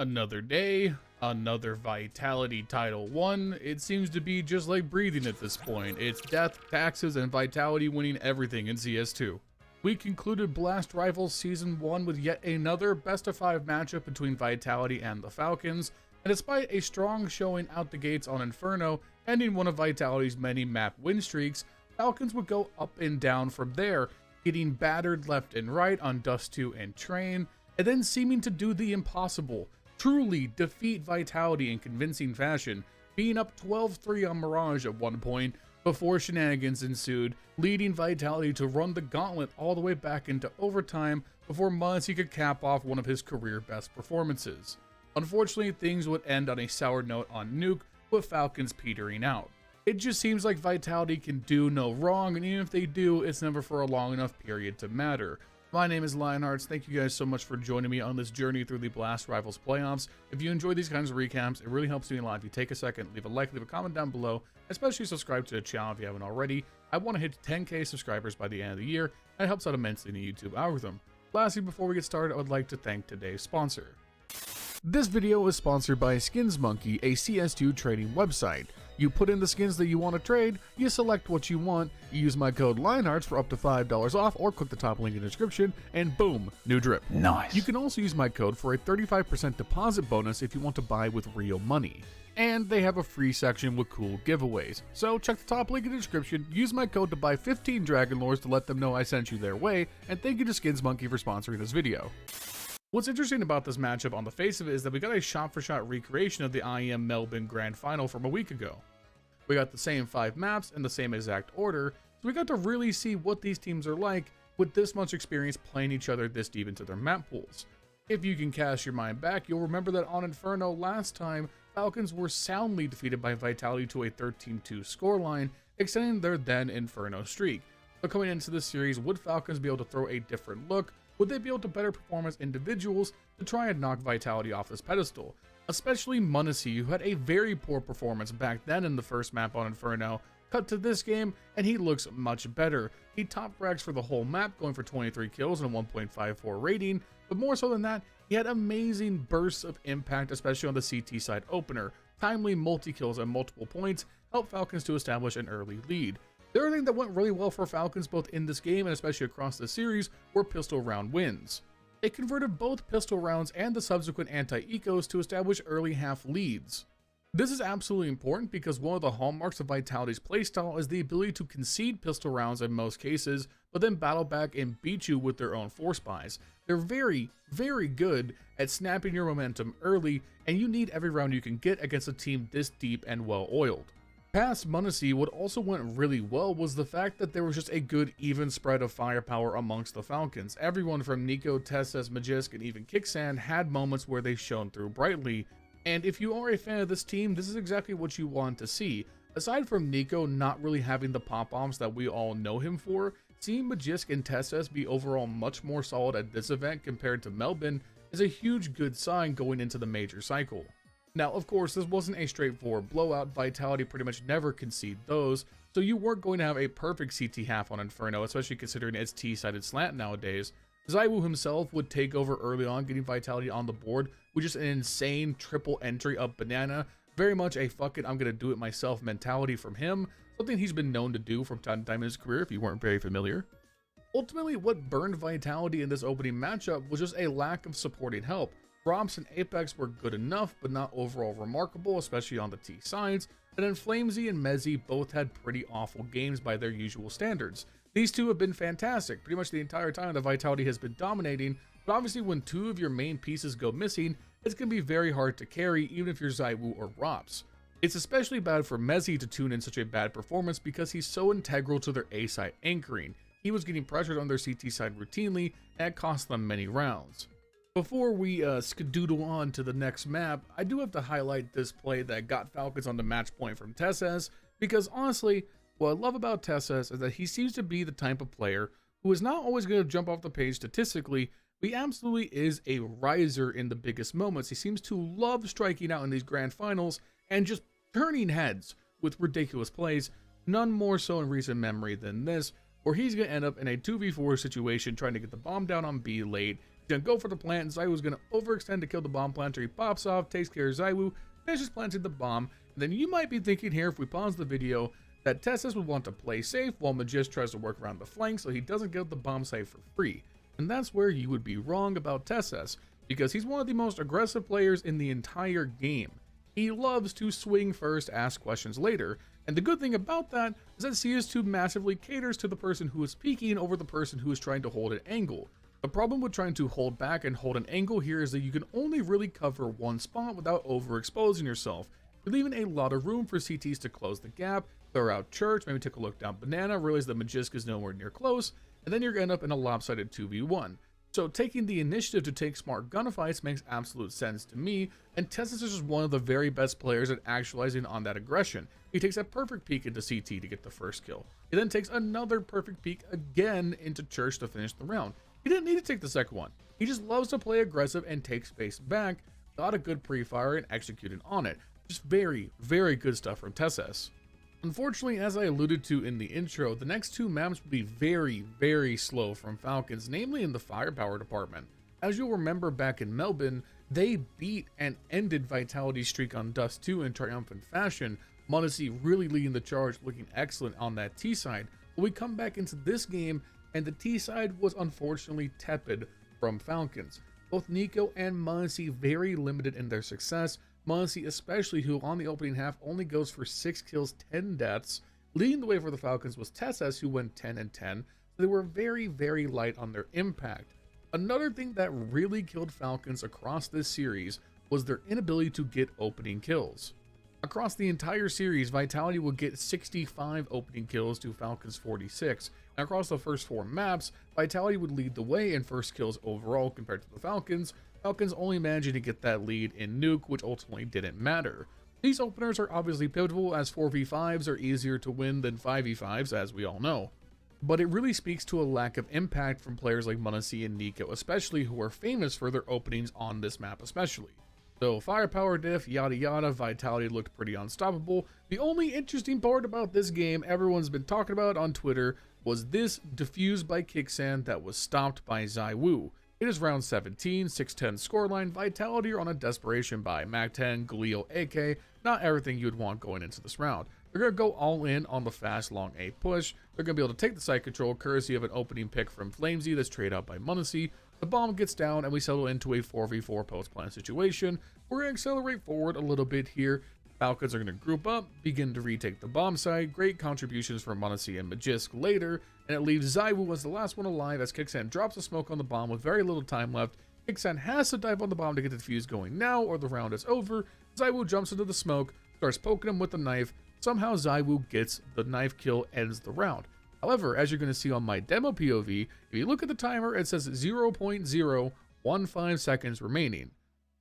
Another day, another Vitality Title 1. It seems to be just like breathing at this point. It's death, taxes, and Vitality winning everything in CS2. We concluded Blast Rivals Season 1 with yet another best-of-5 matchup between Vitality and the Falcons, and despite a strong showing out the gates on Inferno, ending one of Vitality's many map win streaks, Falcons would go up and down from there, getting battered left and right on Dust 2 and Train, and then seeming to do the impossible, truly defeat Vitality in convincing fashion, being up 12-3 on Mirage at one point, before shenanigans ensued, leading Vitality to run the gauntlet all the way back into overtime before m0NESY could cap off one of his career best performances. Unfortunately, things would end on a sour note on Nuke, with Falcons petering out. It just seems like Vitality can do no wrong, and even if they do, it's never for a long enough period to matter. My name is LionHeartZ. Thank you guys so much for joining me on this journey through the Blast Rivals playoffs. If you enjoy these kinds of recaps, it really helps me a lot if you take a second, leave a like, leave a comment down below, especially subscribe to the channel if you haven't already. I want to hit 10k subscribers by the end of the year, and it helps out immensely in the YouTube algorithm. Lastly, before we get started, I would like to thank today's sponsor. This video is sponsored by SkinsMonkey, a CS2 trading website. You put in the skins that you want to trade, you select what you want, you use my code LionHeartZ for up to $5 off, or click the top link in the description, and boom, new drip. Nice. You can also use my code for a 35% deposit bonus if you want to buy with real money. And they have a free section with cool giveaways. So check the top link in the description, use my code to buy 15 Dragon Lores to let them know I sent you their way, and thank you to SkinsMonkey for sponsoring this video. What's interesting about this matchup on the face of it is that we got a shot-for-shot recreation of the IEM Melbourne Grand Final from a week ago. We got the same 5 maps in the same exact order, so we got to really see what these teams are like with this much experience playing each other this deep into their map pools. If you can cast your mind back, you'll remember that on Inferno last time, Falcons were soundly defeated by Vitality to a 13-2 scoreline, extending their then Inferno streak. So coming into this series, would Falcons be able to throw a different look? Would they be able to better perform as individuals to try and knock Vitality off this pedestal? Especially m0NESY, who had a very poor performance back then in the first map on Inferno, cut to this game, and he looks much better. He top frags for the whole map, going for 23 kills and a 1.54 rating, but more so than that, he had amazing bursts of impact, especially on the CT side opener. Timely multi-kills at multiple points helped Falcons to establish an early lead. The other thing that went really well for Falcons both in this game and especially across the series were pistol round wins. They converted both pistol rounds and the subsequent anti-ecos to establish early half leads. This is absolutely important because one of the hallmarks of Vitality's playstyle is the ability to concede pistol rounds in most cases, but then battle back and beat you with their own force buys. They're very, very good at snapping your momentum early, and you need every round you can get against a team this deep and well oiled. Past m0NESY, what also went really well was the fact that there was just a good even spread of firepower amongst the Falcons. Everyone from Niko, TeSeS, Magisk, and even Kixan had moments where they shone through brightly, and if you are a fan of this team, this is exactly what you want to see. Aside from Niko not really having the pop-offs that we all know him for, seeing Magisk and TeSeS be overall much more solid at this event compared to Melbourne is a huge good sign going into the major cycle. Now, of course, this wasn't a straightforward blowout. Vitality pretty much never concede those, so you weren't going to have a perfect CT half on Inferno, especially considering its T-sided slant nowadays. ZywOo himself would take over early on, getting Vitality on the board with just an insane triple entry up banana. Very much a fuck it, I'm gonna do it myself mentality from him, something he's been known to do from time to time in his career if you weren't very familiar. Ultimately, what burned Vitality in this opening matchup was just a lack of supporting help. Drops and Apex were good enough, but not overall remarkable, especially on the T sides, and then flamesy and mezY both had pretty awful games by their usual standards. These two have been fantastic pretty much the entire time that Vitality has been dominating, but obviously when two of your main pieces go missing, it's going to be very hard to carry even if you're ZywOo or Rops. It's especially bad for mezY to tune in such a bad performance because he's so integral to their A side anchoring. He was getting pressured on their CT side routinely, and it cost them many rounds. Before we skedoodle on to the next map, I do have to highlight this play that got Falcons on the match point from TeSeS, because honestly, what I love about TeSeS is that he seems to be the type of player who is not always going to jump off the page statistically, but he absolutely is a riser in the biggest moments. He seems to love striking out in these grand finals and just turning heads with ridiculous plays, none more so in recent memory than this, where he's going to end up in a 2v4 situation trying to get the bomb down on B late, He's gonna go for the plant. ZywOo's gonna overextend to kill the bomb planter. He pops off, takes care of ZywOo, finishes planting the bomb. And then you might be thinking here, if we pause the video, that Tessus would want to play safe while Magisk tries to work around the flank so he doesn't get the bomb site for free. And that's where you would be wrong about Tessus, because he's one of the most aggressive players in the entire game. He loves to swing first, ask questions later, and the good thing about that is that CS2 massively caters to the person who is peeking over the person who is trying to hold an angle. The problem with trying to hold back and hold an angle here is that you can only really cover one spot without overexposing yourself. You're leaving a lot of room for CTs to close the gap, throw out Church, maybe take a look down Banana, realize that Magisk is nowhere near close, and then you're going to end up in a lopsided 2v1. So taking the initiative to take smart gunfights makes absolute sense to me, and Tessus is just one of the very best players at actualizing on that aggression. He takes a perfect peek into CT to get the first kill. He then takes another perfect peek again into Church to finish the round. He didn't need to take the second one. He just loves to play aggressive and take space back, got a good pre-fire and executed on it. Just very, very good stuff from Tessus. Unfortunately, as I alluded to in the intro, the next two maps will be very, very slow from Falcons, namely in the firepower department. As you'll remember back in Melbourne, they beat and ended Vitality's streak on Dust 2 in triumphant fashion. m0NESY really leading the charge, looking excellent on that T side. But we come back into this game, and the T side was unfortunately tepid from Falcons. Both Niko and m0NESY very limited in their success. m0NESY especially, who on the opening half only goes for 6 kills, 10 deaths. Leading the way for the Falcons was Tessus, who went 10 and 10. So they were very, very light on their impact. Another thing that really killed Falcons across this series was their inability to get opening kills. Across the entire series, Vitality would get 65 opening kills to Falcons 46. And across the first 4 maps, Vitality would lead the way in first kills overall compared to the Falcons. Falcons only managing to get that lead in Nuke, which ultimately didn't matter. These openers are obviously pivotal, as 4v5s are easier to win than 5v5s, as we all know. But it really speaks to a lack of impact from players like m0NESY and Niko especially, who are famous for their openings on this map especially. So firepower diff, yada yada, Vitality looked pretty unstoppable. The only interesting part about this game everyone's been talking about on Twitter was this defuse by Kixan that was stopped by ZywOo. It is round 17, 6-10 scoreline. Vitality are on a desperation buy. Mac-10, Galil, AK, not everything you'd want going into this round. They're going to go all in on the fast long A push. They're going to be able to take the site control courtesy of an opening pick from Flamesy that's traded out by m0NESY. The bomb gets down and we settle into a 4v4 post-plant situation. We're going to accelerate forward a little bit here. Falcons are going to group up, begin to retake the bomb site. Great contributions from m0NESY and Magisk later, and it leaves ZywOo as the last one alive as Kixan drops a smoke on the bomb with very little time left. Kixan has to dive on the bomb to get the defuse going now, or the round is over. ZywOo jumps into the smoke, starts poking him with the knife. Somehow ZywOo gets the knife kill, ends the round. However, as you're going to see on my demo POV, if you look at the timer, it says 0.015 seconds remaining.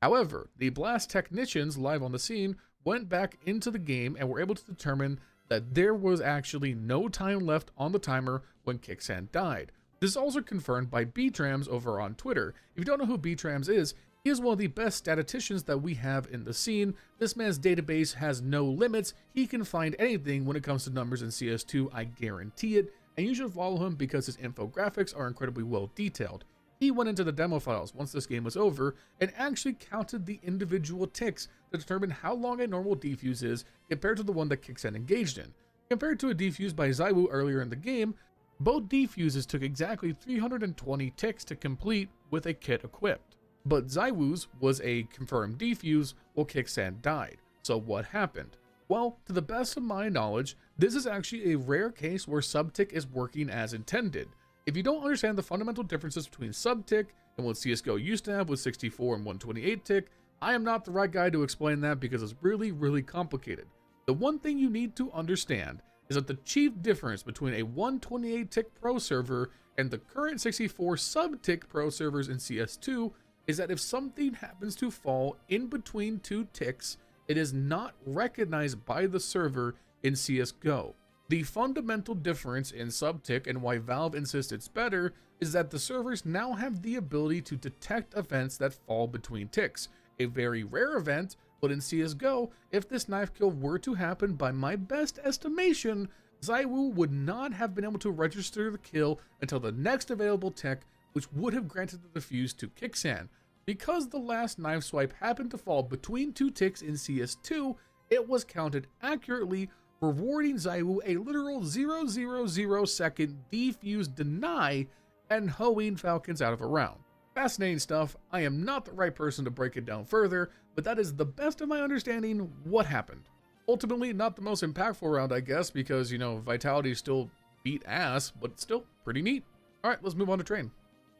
However, the Blast technicians live on the scene went back into the game and were able to determine that there was actually no time left on the timer when Kixan died. This is also confirmed by Btrams over on Twitter. If you don't know who Btrams is, he is one of the best statisticians that we have in the scene. This man's database has no limits. He can find anything when it comes to numbers in CS2, I guarantee it, and you should follow him because his infographics are incredibly well detailed. He went into the demo files once this game was over and actually counted the individual ticks to determine how long a normal defuse is compared to the one that Kixan engaged in. Compared to a defuse by ZywOo earlier in the game, both defuses took exactly 320 ticks to complete with a kit equipped. But ZywOo's was a confirmed defuse while Kixan died. So what happened? Well, to the best of my knowledge, this is actually a rare case where subtick is working as intended. If you don't understand the fundamental differences between subtick and what CSGO used to have with 64 and 128 tick, I am not the right guy to explain that because it's really, really complicated. The one thing you need to understand is that the chief difference between a 128 tick pro server and the current 64 sub-tick pro servers in CS2 is that if something happens to fall in between 2 ticks, it is not recognized by the server in CSGO. The fundamental difference in subtick and why Valve insists it's better is that the servers now have the ability to detect events that fall between ticks. A very rare event, but in CSGO, if this knife kill were to happen, by my best estimation, ZywOo would not have been able to register the kill until the next available tick, which would have granted the defuse to Kixan. Because the last knife swipe happened to fall between 2 ticks in CS2, it was counted accurately, rewarding ZywOo a literal 0.000 second defuse deny and hoeing Falcons out of a round. Fascinating stuff. I am not the right person to break it down further, but that is the best of my understanding what happened. Ultimately, not the most impactful round, I guess, because, you know, Vitality still beat ass, but still pretty neat. Alright, let's move on to Train.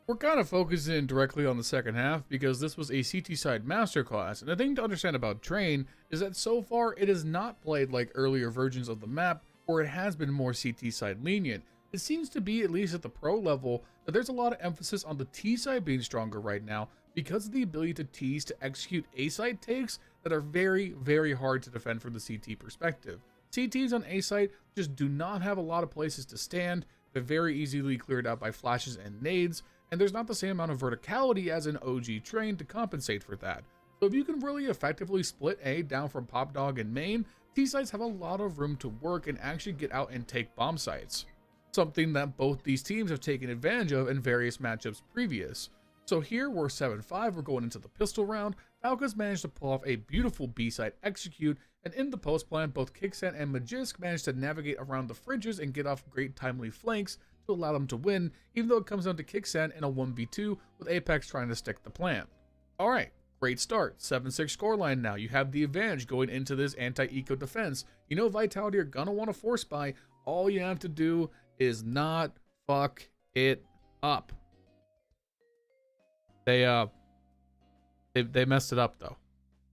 We're kind of focusing directly on the second half because this was a CT side masterclass, and the thing to understand about Train is that so far it is not played like earlier versions of the map where it has been more CT side lenient. It seems to be, at least at the pro level, that there's a lot of emphasis on the T side being stronger right now because of the ability to tease to execute A side takes that are very, very hard to defend from the CT perspective. CTs on A side just do not have a lot of places to stand. They're very easily cleared out by flashes and nades, and there's not the same amount of verticality as an OG Train to compensate for that. So if you can really effectively split A down from Pop Dog and main, T sides have a lot of room to work and actually get out and take bomb sites. Something that both these teams have taken advantage of in various matchups previous. So here we're 7-5, we're going into the pistol round. Falcons managed to pull off a beautiful B side execute, and in the post plan, both Kixan and Magisk managed to navigate around the fridges and get off great timely flanks to allow them to win, even though it comes down to Kixan in a 1v2 with Apex trying to stick the plan. Alright, great start, 7-6 scoreline now. You have the advantage going into this anti-eco defense. You know Vitality are gonna want to force buy. All you have to do is not fuck it up. They messed it up though.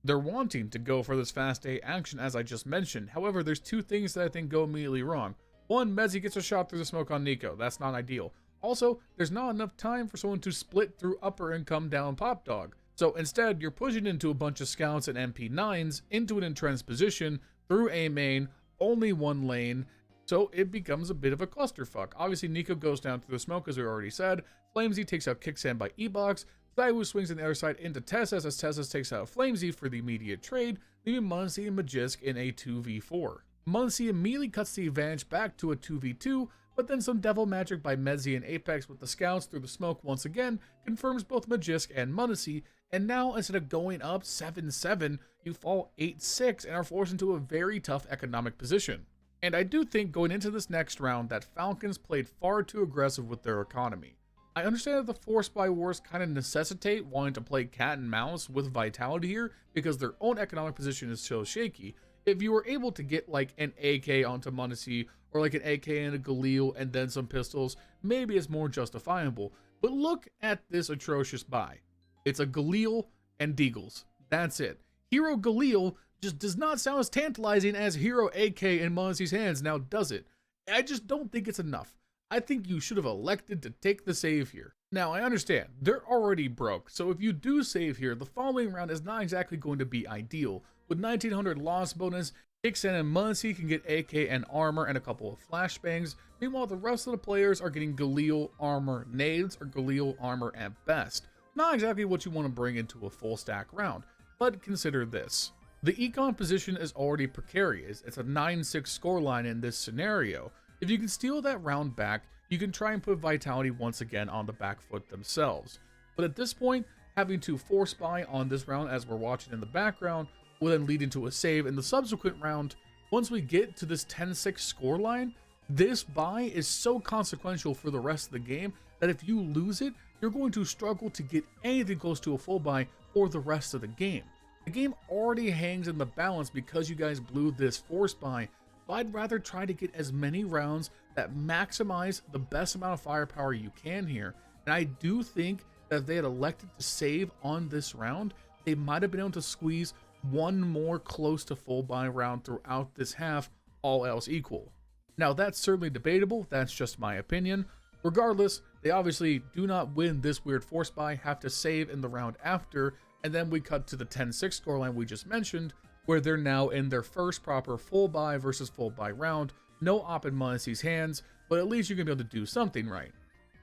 They're wanting to go for this fast A action as I just mentioned. However, there's two things that I think go immediately wrong. One, Mezzi gets a shot through the smoke on Niko. That's not ideal. Also, there's not enough time for someone to split through upper and come down Pop Dog. So instead, you're pushing into a bunch of scouts and MP9s into an entrenched position through A main, only one lane, so it becomes a bit of a clusterfuck. Obviously, Niko goes down through the smoke, as we already said. Flamesy takes out Kixan by E-Box. ZywOo swings on the other side into Tessas as Tessas takes out Flamesy for the immediate trade, leaving Muncie and Magisk in a 2v4. Muncie immediately cuts the advantage back to a 2v2, but then some devil magic by Mezzi and Apex with the scouts through the smoke once again confirms both Magisk and Muncie, and now instead of going up 7-7, you fall 8-6 and are forced into a very tough economic position. And I do think going into this next round that Falcons played far too aggressive with their economy. I understand that the force buy wars kind of necessitate wanting to play cat and mouse with Vitality here because their own economic position is so shaky. If you were able to get like an AK onto Muncie or like an AK and a Galil and then some pistols, maybe it's more justifiable. But look at this atrocious buy. It's a Galil and Deagles. That's it. Hero Galil just does not sound as tantalizing as Hero AK in Muncie's hands, now does it? I just don't think it's enough. I think you should have elected to take the save here. Now, I understand, they're already broke, so if you do save here, the following round is not exactly going to be ideal. With 1900 loss bonus, Kixan and Muncie can get AK and armor and a couple of flashbangs. Meanwhile, the rest of the players are getting Galil, armor, nades, or Galil, armor at best. Not exactly what you want to bring into a full stack round, but consider this. The econ position is already precarious. It's a 9-6 scoreline in this scenario. If you can steal that round back, you can try and put Vitality once again on the back foot themselves. But at this point, having to force buy on this round as we're watching in the background will then lead into a save in the subsequent round. Once we get to this 10-6 scoreline, this buy is so consequential for the rest of the game that if you lose it, you're going to struggle to get anything close to a full buy for the rest of the game. The game already hangs in the balance because you guys blew this force buy, but I'd rather try to get as many rounds that maximize the best amount of firepower you can here. And I do think that if they had elected to save on this round, they might have been able to squeeze one more close to full buy round throughout this half, all else equal. Now that's certainly debatable, that's just my opinion. Regardless, they obviously do not win this weird force buy, have to save in the round after, and then we cut to the 10-6 scoreline we just mentioned, where they're now in their first proper full buy versus full buy round. No op in Muncie's hands, but at least you're going to be able to do something right.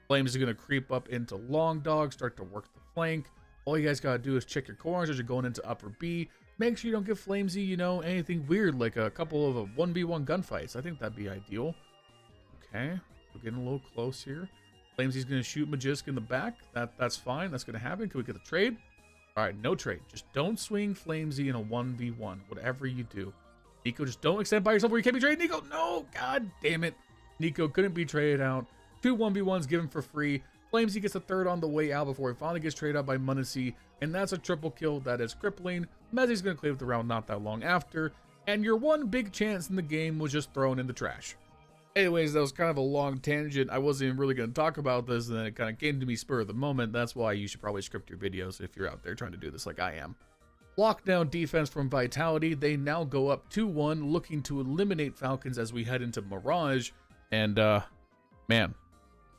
Flames are going to creep up into long dog, start to work the flank. All you guys got to do is check your corners as you're going into upper B. Make sure you don't get Flamesy, you know, anything weird like a couple of 1v1 gunfights. I think that'd be ideal. Okay, we're getting a little close here. Flamesy's going to shoot Magisk in the back. That's fine. That's going to happen. Can we get a trade? All right, no trade. Just don't swing Flamesy in a 1v1, whatever you do. Niko, just don't extend by yourself where you can't be traded. Niko, no, god damn it. Niko couldn't be traded out. 2 1v1s given for free. Flamesy gets a third on the way out before he finally gets traded out by Munisi, and that's a triple kill that is crippling. Mezzy's going to clear up the round not that long after, and your one big chance in the game was just thrown in the trash. Anyways, that was kind of a long tangent. I wasn't even really going to talk about this, and then it kind of came to me spur of the moment. That's why you should probably script your videos if you're out there trying to do this like I am. Lockdown defense from Vitality. They now go up 2-1, looking to eliminate Falcons as we head into Mirage. And, man,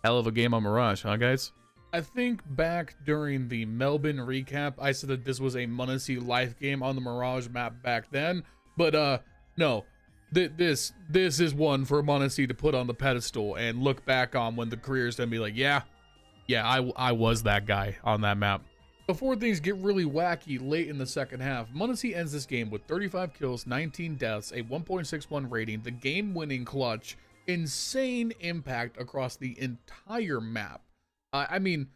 hell of a game on Mirage, huh, guys? I think back during the Melbourne recap, I said that this was a Munisi life game on the Mirage map back then. But, no. This is one for Munisi to put on the pedestal and look back on when the career's gonna be like, yeah, I was that guy on that map. Before things get really wacky late in the second half, Munisi ends this game with 35 kills, 19 deaths, a 1.61 rating, the game-winning clutch, insane impact across the entire map. I mean,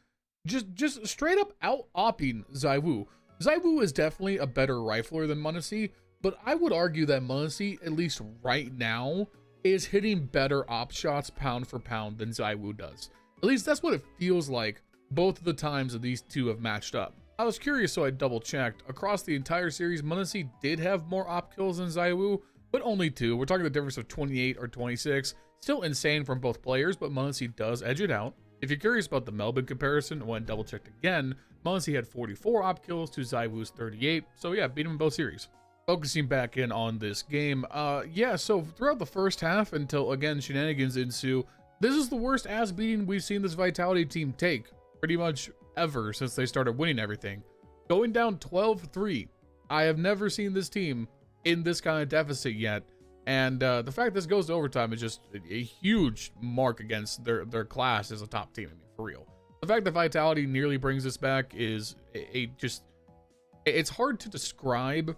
just straight up out-opping ZywOo. ZywOo is definitely a better rifler than Munisi, but I would argue that Munisi, at least right now, is hitting better op shots pound for pound than ZywOo does. At least that's what it feels like both of the times that these two have matched up. I was curious, so I double checked. Across the entire series, Munisi did have more op kills than ZywOo, but only 2. We're talking the difference of 28 or 26. Still insane from both players, but Munisi does edge it out. If you're curious about the Melbourne comparison, when double checked again, Munisi had 44 op kills to ZywOo's 38. So yeah, beat him in both series. Focusing back in on this game, yeah, so throughout the first half until, again, shenanigans ensue, this is the worst ass beating we've seen this Vitality team take pretty much ever since they started winning everything. Going down 12-3, I have never seen this team in this kind of deficit yet, and the fact this goes to overtime is just a huge mark against their class as a top team. I mean, for real. The fact that Vitality nearly brings this back is it's hard to describe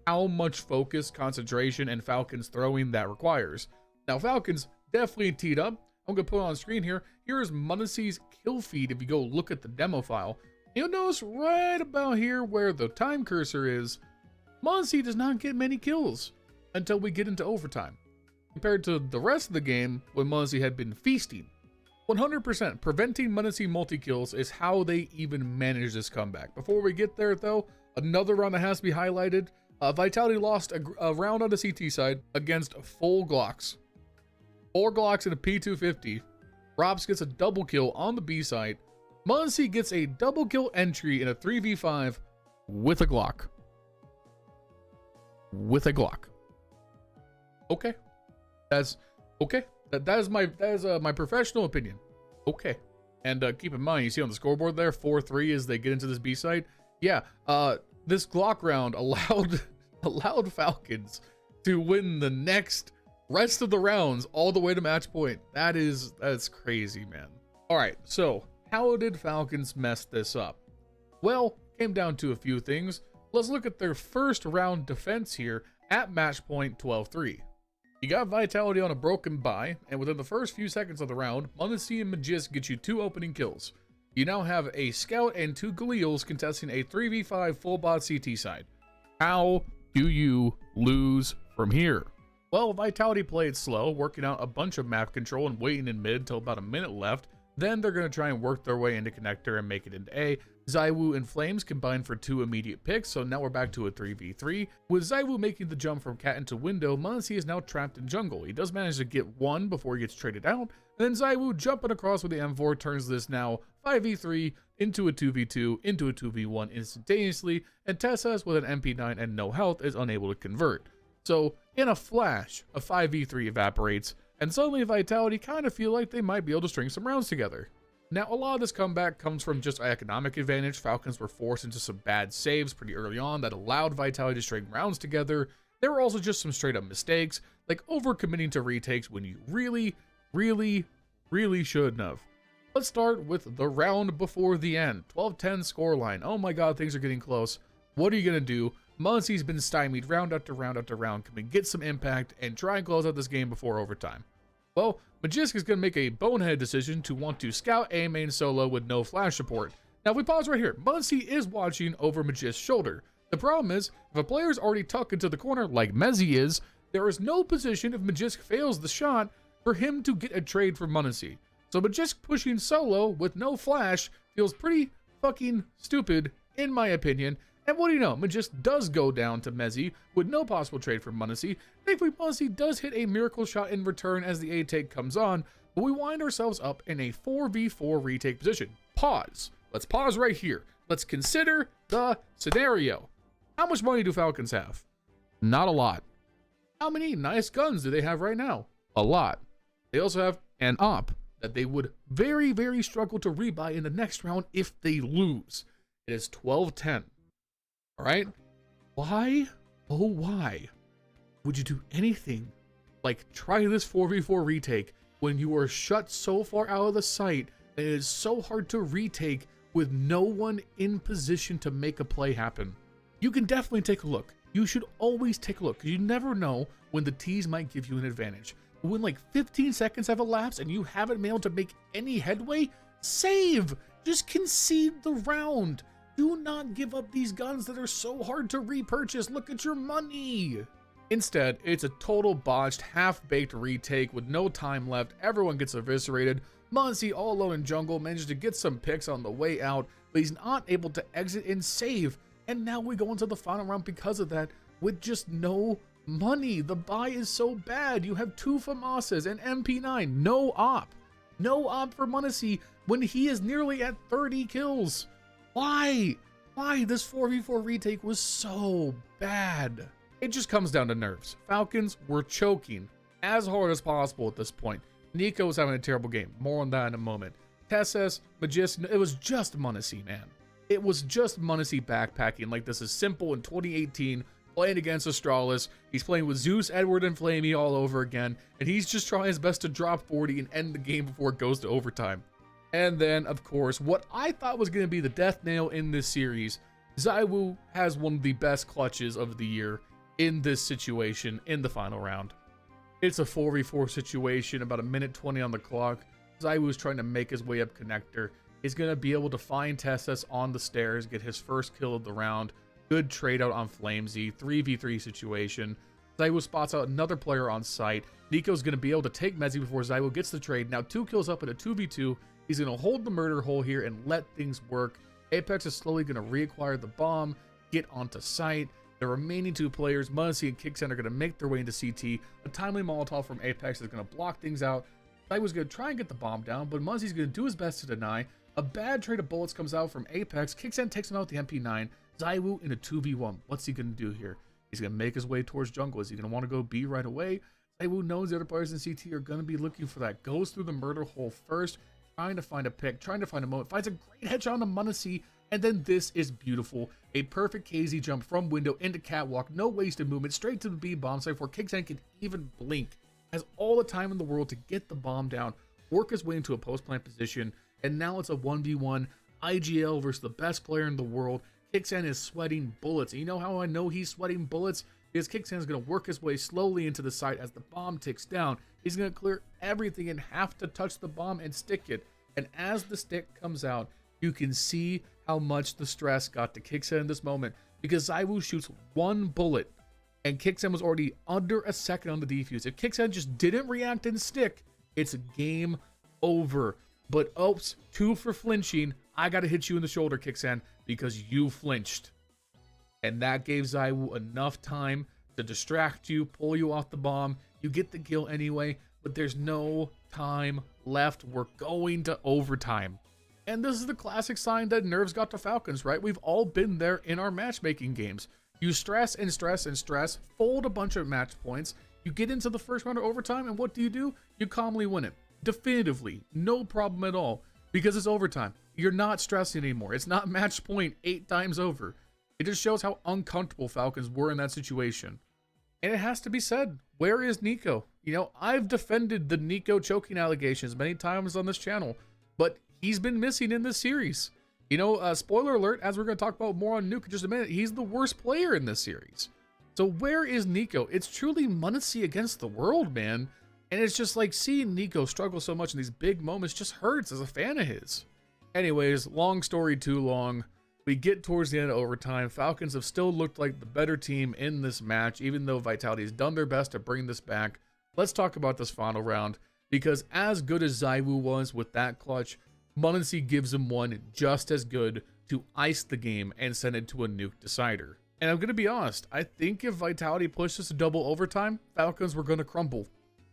how much focus, concentration, and Falcons throwing that requires. Now, Falcons definitely teed up. I'm going to put it on screen here. Here is Munisi's kill feed. If you go look at the demo file, you'll notice right about here where the time cursor is, Munisi does not get many kills until we get into overtime. Compared to the rest of the game, when Munisi had been feasting. 100% preventing Munisi multi-kills is how they even manage this comeback. Before we get there, though, another round that has to be highlighted. Vitality lost a round on the CT side against full Glocks. 4 Glocks and a P250. Robs gets a double kill on the B side. Munisi gets a double kill entry in a 3v5 with a Glock. Okay. That's okay. That is my professional opinion. Okay. And keep in mind, you see on the scoreboard there, 4-3 as they get into this B side. Yeah, this Glock round allowed Falcons to win the next rest of the rounds all the way to match point. That's crazy, man. All right, so how did Falcons mess this up? Well, came down to a few things. Let's look at their first round defense here at match point 12-3. You got Vitality on a broken buy, and within the first few seconds of the round, Munisi and Magisk get you 2 opening kills. You now have a Scout and 2 Galils contesting a 3v5 full bot CT side. How do you lose from here? Well, Vitality played slow, working out a bunch of map control and waiting in mid till about a minute left. Then they're going to try and work their way into connector and make it into A. ZywOo and Flames combined for 2 immediate picks, so now we're back to a 3v3. With ZywOo making the jump from cat into window, Munisi is now trapped in jungle. He does manage to get 1 before he gets traded out, and then ZywOo jumping across with the M4 turns this now 5v3 into a 2v2 into a 2v1 instantaneously, and Tessas with an MP9 and no health is unable to convert. So, in a flash, a 5v3 evaporates, and suddenly Vitality kind of feel like they might be able to string some rounds together. Now, a lot of this comeback comes from just economic advantage. Falcons were forced into some bad saves pretty early on that allowed Vitality to string rounds together. There were also just some straight up mistakes, like overcommitting to retakes when you really shouldn't have. Let's start with the round before the end. 12-10 scoreline. Oh my god, things are getting close. What are you going to do? Munisi's been stymied round after round after round. Can we get some impact and try and close out this game before overtime? Well, Magisk is going to make a bonehead decision to want to scout A main solo with no flash support. Now, if we pause right here, Muzzy is watching over Magisk's shoulder. The problem is, if a player is already tucked into the corner like Mezzy is, there is no position if Magisk fails the shot for him to get a trade from Muzzy. So Magisk pushing solo with no flash feels pretty fucking stupid, in my opinion. And what do you know, Magisk does go down to Mezzy with no possible trade from Muzzy. Thankfully, Muzzy does hit a miracle shot in return as the A take comes on, but we wind ourselves up in a 4v4 retake position. Pause. Let's pause right here. Let's consider the scenario. How much money do Falcons have? Not a lot. How many nice guns do they have right now? A lot. They also have an op that they would very, very struggle to rebuy in the next round if they lose. It is 12-10. All right? Why, oh why, would you do anything like try this 4v4 retake when you are shut so far out of the site that it is so hard to retake with no one in position to make a play happen? You can definitely take a look. You should always take a look, because you never know when the tees might give you an advantage. But when like 15 seconds have elapsed and you haven't been able to make any headway, save! Just concede the round. Do not give up these guns that are so hard to repurchase. Look at your money. Instead, it's a total botched, half-baked retake with no time left. Everyone gets eviscerated. Muzzy, all alone in jungle, manages to get some picks on the way out, but he's not able to exit and save. And now we go into the final round because of that with just no money. The buy is so bad. You have 2 FAMASas and MP9. No op. No op for Muzzy when he is nearly at 30 kills. Why? Why? This 4v4 retake was so bad. It just comes down to nerves. Falcons were choking as hard as possible at this point. Niko was having a terrible game. More on that in a moment. Tesses, Magisk, it was just Muzzy, man. It was just Muzzy backpacking like this is simple in 2018, playing against Astralis. He's playing with Zeus, Edward, and Flamey all over again, and he's just trying his best to drop 40 and end the game before it goes to overtime. And then, of course, what I thought was going to be the death nail in this series, ZywOo has one of the best clutches of the year in this situation in the final round. It's a 4v4 situation, about 1:20 on the clock. ZywOo is trying to make his way up connector. He's going to be able to find Tesses on the stairs, get his first kill of the round. Good trade out on Flamesy, 3v3 situation. ZywOo spots out another player on site. Niko's going to be able to take Mezzy before ZywOo gets the trade. Now 2 kills up in a 2v2. He's going to hold the murder hole here and let things work. Apex is slowly going to reacquire the bomb, get onto site. The remaining 2 players, Muzzy and Kixen, are going to make their way into CT. A timely Molotov from Apex is going to block things out. ZywOo's going to try and get the bomb down, but Muzzy's going to do his best to deny. A bad trade of bullets comes out from Apex. Kixen takes him out with the MP9. ZywOo in a 2v1. What's he going to do here? He's going to make his way towards jungle. Is he going to want to go B right away? ZywOo knows the other players in CT are going to be looking for that. Goes through the murder hole first, trying to find a pick, trying to find a moment. Finds a great headshot on the Muzzy, and then this is beautiful. A perfect KZ jump from window into catwalk. No wasted movement. Straight to the B bomb site before Kixen can even blink. Has all the time in the world to get the bomb down, work his way into a post-plant position, and now it's a 1v1 IGL versus the best player in the world. Kixen is sweating bullets. And you know how I know he's sweating bullets? Because Kixen is going to work his way slowly into the site as the bomb ticks down. He's going to clear everything and have to touch the bomb and stick it. And as the stick comes out, you can see how much the stress got to Kixen in this moment, because ZywOo shoots 1 bullet and Kixen was already under a second on the defuse. If Kixen just didn't react and stick, it's game over. But oops, 2 for flinching. I gotta hit you in the shoulder, Kixen, because you flinched. And that gave ZywOo enough time to distract you, pull you off the bomb. You get the kill anyway, but there's no time left. We're going to overtime. And this is the classic sign that nerves got to Falcons, right? We've all been there in our matchmaking games. You stress and stress and stress, fold a bunch of match points, you get into the first round of overtime, and what do? You calmly win it. Definitively, no problem at all, because it's overtime. You're not stressing anymore. It's not match point 8 times over. It just shows how uncomfortable Falcons were in that situation. And it has to be said, where is Niko? You know, I've defended the Niko choking allegations many times on this channel, but he's been missing in this series. You know, spoiler alert, as we're going to talk about more on Nuke in just a minute, he's the worst player in this series. So where is Niko? It's truly Muzzy against the world, man. And it's just like seeing Niko struggle so much in these big moments just hurts as a fan of his. Anyways, long story too long. We get towards the end of overtime. Falcons have still looked like the better team in this match, even though Vitality has done their best to bring this back. Let's talk about this final round, because as good as ZywOo was with that clutch, m0NESY gives him one just as good to ice the game and send it to a nuke decider. And I'm going to be honest, I think if Vitality pushed us to double overtime, Falcons were going to crumble.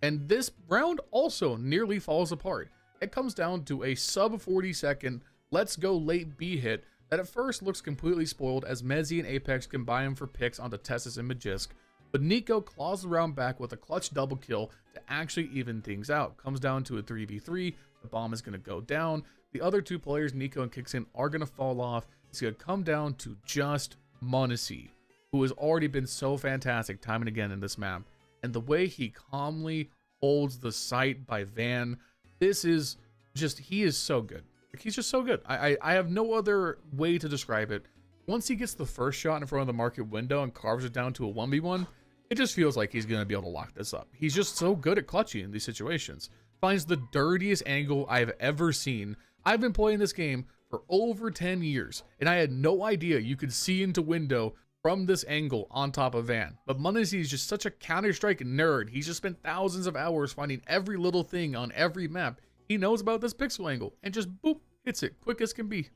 And this round also nearly falls apart. It comes down to a sub 40 second let's go late B hit that at first looks completely spoiled as Mezzy and Apex combine for picks onto Tessus and Magisk, but Niko claws the round back with a clutch double kill to actually even things out. Comes down to a 3v3, the bomb is going to go down, the other two players, Niko and Kixin, are going to fall off. It's going to come down to just m0NESY, who has already been so fantastic time and again in this map, and the way he calmly holds the site by Van, this is just, he is so good. He's just so good. I have no other way to describe it. Once he gets the first shot in front of the market window and carves it down to a 1v1, it just feels like he's going to be able to lock this up. He's just so good at clutching in these situations. Finds the dirtiest angle I've ever seen. I've been playing this game for over 10 years, and I had no idea you could see into window from this angle on top of Van. But m0NESY is just such a Counter-Strike nerd. He's just spent thousands of hours finding every little thing on every map. He knows about this pixel angle and just boop, hits it quick as can be.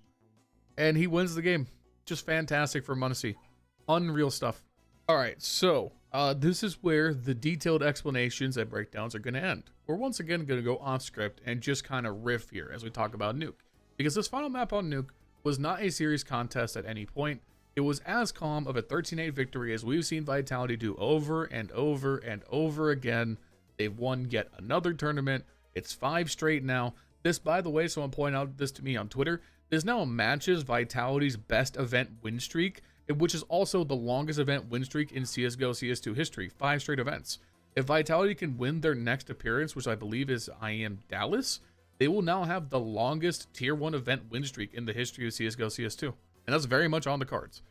And he wins the game. Just fantastic for m0NESY. Unreal stuff. All right, so this is where the detailed explanations and breakdowns are going to end. We're once again going to go off script and just kind of riff here as we talk about Nuke. Because this final map on Nuke was not a serious contest at any point. It was as calm of a 13-8 victory as we've seen Vitality do over and over and over again. They've won yet another tournament. It's 5 straight now. This, by the way, someone pointed out this to me on Twitter, this now matches Vitality's best event win streak, which is also the longest event win streak in CSGO CS2 history, 5 straight events. If Vitality can win their next appearance, which I believe is IM Dallas, they will now have the longest tier 1 event win streak in the history of CSGO CS2. And that's very much on the cards.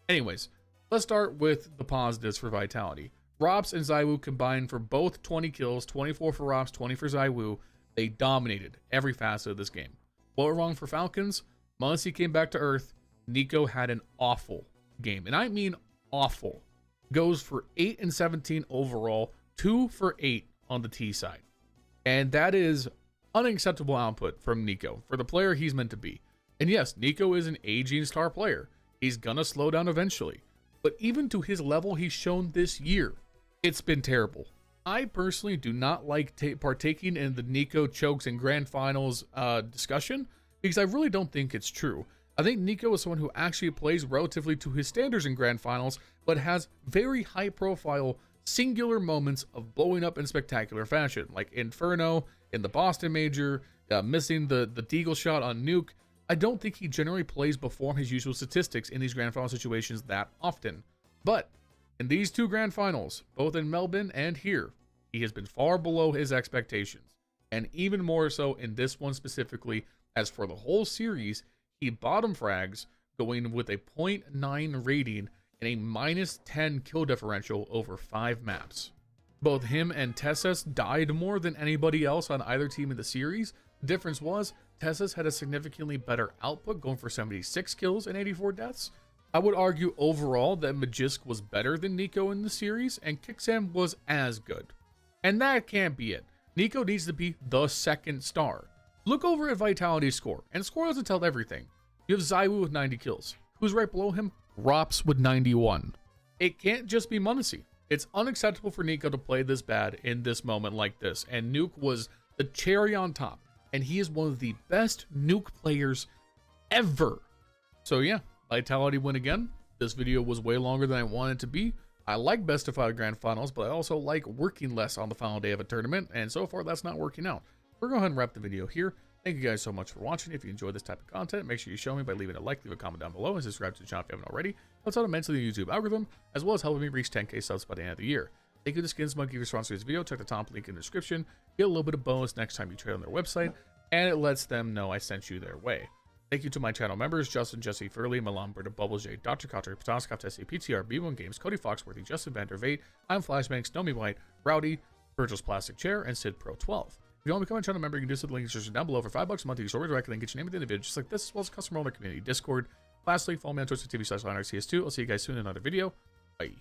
Anyways, let's start with the positives for Vitality. Rops and ZywOo combined for both 20 kills, 24 for Rops, 20 for ZywOo. They dominated every facet of this game. What went wrong for Falcons? m0NESY came back to earth. Niko had an awful game, and I mean awful. Goes for 8 and 17 overall, 2 for 8 on the T side. And that is unacceptable output from Niko for the player he's meant to be. And yes, Niko is an aging star player. He's gonna slow down eventually. But even to his level he's shown this year, it's been terrible. I personally do not like partaking in the Niko chokes and grand finals discussion, because I really don't think it's true. I think Niko is someone who actually plays relatively to his standards in grand finals, but has very high profile singular moments of blowing up in spectacular fashion, like Inferno in the Boston Major, missing the Deagle shot on Nuke. I don't think he generally plays before his usual statistics in these grand final situations that often. But in these 2 grand finals, both in Melbourne and here, he has been far below his expectations. And even more so in this one specifically, as for the whole series, he bottom frags going with a 0.9 rating and a -10 kill differential over 5 maps. Both him and Tessus died more than anybody else on either team in the series. The difference was Tessus had a significantly better output, going for 76 kills and 84 deaths. I would argue overall that Magisk was better than Niko in the series, and Kixam was as good. And that can't be it. Niko needs to be the second star. Look over at Vitality's score, and score doesn't tell everything. You have ZywOo with 90 kills. Who's right below him? Rops with 91. It can't just be m0NESY. It's unacceptable for Niko to play this bad in this moment like this, and Nuke was the cherry on top, and he is one of the best Nuke players ever. So yeah, Vitality win again. This video was way longer than I wanted it to be. I like best of 5 grand finals, but I also like working less on the final day of a tournament, and so far that's not working out. We're going to go ahead and wrap the video here. Thank you guys so much for watching. If you enjoyed this type of content, make sure you show me by leaving a like, leave a comment down below, and subscribe to the channel if you haven't already. Helps out immensely the YouTube algorithm, as well as helping me reach 10k subs by the end of the year. Thank you to Skins Monkey for sponsoring this video. Check the top link in the description. Get a little bit of bonus next time you trade on their website, and it lets them know I sent you their way. Thank you to my channel members, Justin, Jesse, Furley, Milan Berta, Bubblesj, Dr. Cocktor, Patatas Kaftesi, PTR, B1 Games, Cody Foxworthy, Justin Vegt, I'm Flashbangs, Nomi White, Rowdy, Vergil'sPlasticChair, and SidPro12. If you want to become a channel member, you can do so. The link is just down below. For $5 a month, you can store directly and get your name at the end of the video, just like this, as well as custom role in our community Discord. Lastly, follow me on Twitter TV/LionHeartZ2. I'll see you guys soon in another video. Bye.